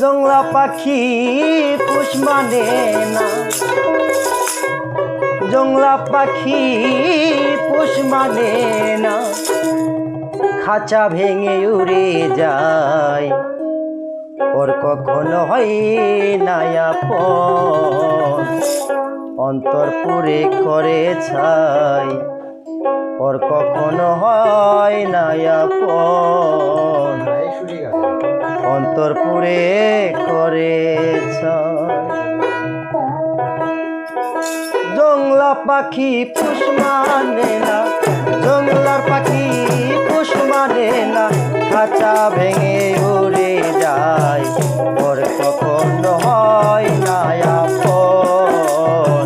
জংলা পাখি পুষ মানে না, জংলা পাখি পুষ মানে না, খাঁচা ভেঙে উড়ে যায়, ওর কখনো হয় না আপন, অন্তর পুরে করে ছাই, ওর কখনো হয় না আপন, অন্তর পুরে করে ছাই। জংলা পাখি পুষ মানে না, জংলার পাখি পুষ মানে না, খাঁচা ভেঙে উড়ে যায়, ওর কখনো হয় না আপন,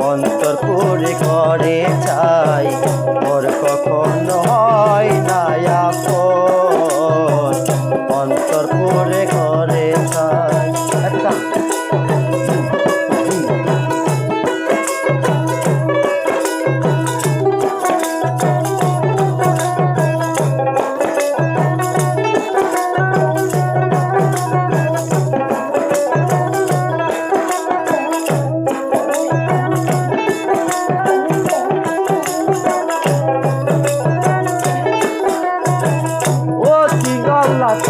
অন্তর পুরে করে চাই, ওর কখনো হয় না আপন, অন্তর পুরে করে চাই।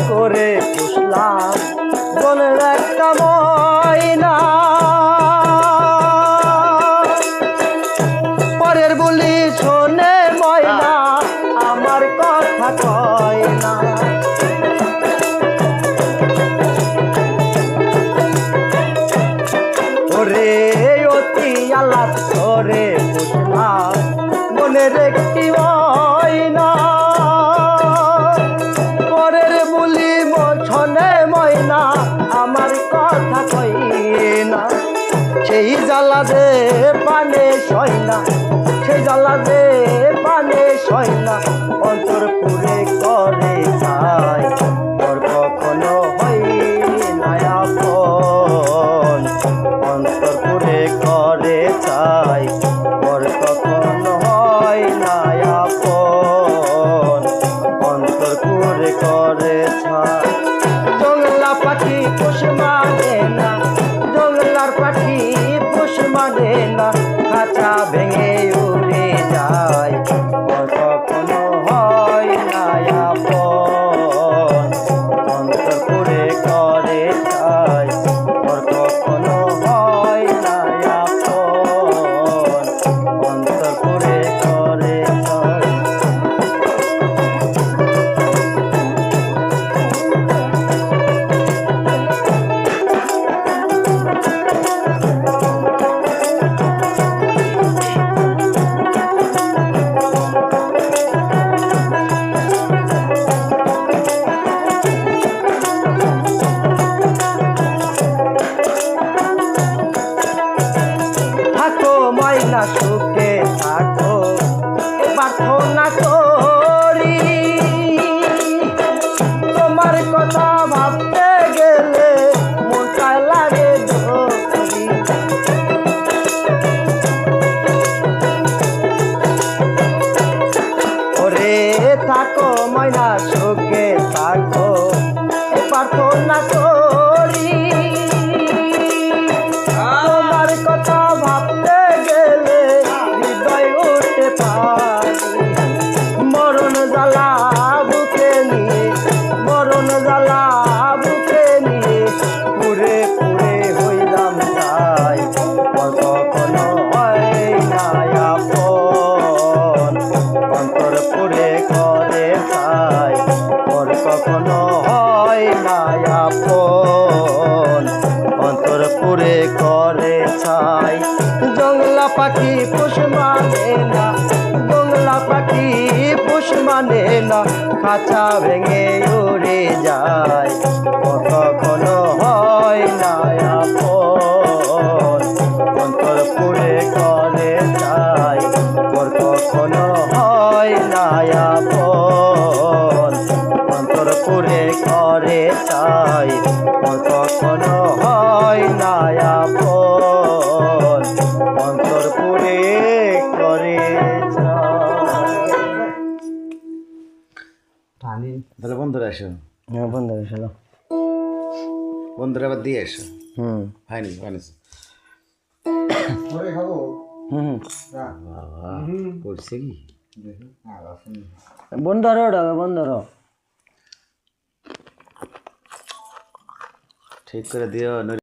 করে পুষলাম বনের একটা ময়না, পরের বলি শোনে ময়না, আমার কথা কয় না, ওরে অতি আল্লাহ করে পুষলাম বনের একটি ময়না, আমার কথা কই না, সেই জ্বালা দে পানে সয় না, সেই জ্বালা দে পানে সয় না, অন্তর পুরে করে চাই, তোর কখনো হয় না আপন, অন্তর পুরে করে চাই, তোর কখনো হয় না আপন, অন্তর পুরে করে চাই। জংলা পাখি পুষ মানে না, জংলার পাখি পুষ মানে না, খাঁচা ভেঙে উড়ে যায়, ওর কখনো হয় না আপন, অন্তর পুরে করে চাই, ওর কখনো হয় না আপন, অন্তর পুরে করে চাই। ময়না সুখে থাকো প্রার্থনা করি, তোমার কথা ভাবতে গেলে মনটা লাগে ধরি, ওরে থাকো ময়না সুখে থাকো প্রার্থনা করি, তোমার কথা ভাবতে গেলে হৃদয় উঠে পারি, মরণ জ্বালা বুকে নিয়ে, মরণ জ্বালা বুকে নিয়ে, পুরে পুরে হইলাম তাই, কখনো হয় না আপন, অন্তর পুরে করে চাই, ওর কখনো হয় না আপন, অন্তর পুরে করে চাই। জংলা পাখি পুষ মানে না, জংলা পাখি পুষ মানে না, খাঁচা ভেঙে উড়ে যায়, ওর কখনো হয় না আপন, অন্তর পুরে করে চাই, ওর কখনো হয় না আপন, অন্তর পুরে করে চাই, ওর কখনো হয় না আপন, অন্তর পুরে করে চাই। তাহলে বন্ধুরা এসো। হ্যাঁ বন্ধুরা এসো। বন্ধুরা আবার দিয়ে এসো হুম হয়নি হয়নি হুম বাবা করছে কি বন্ধ ধরো ওটা বন্ধ ধরো ঠিক করে দিও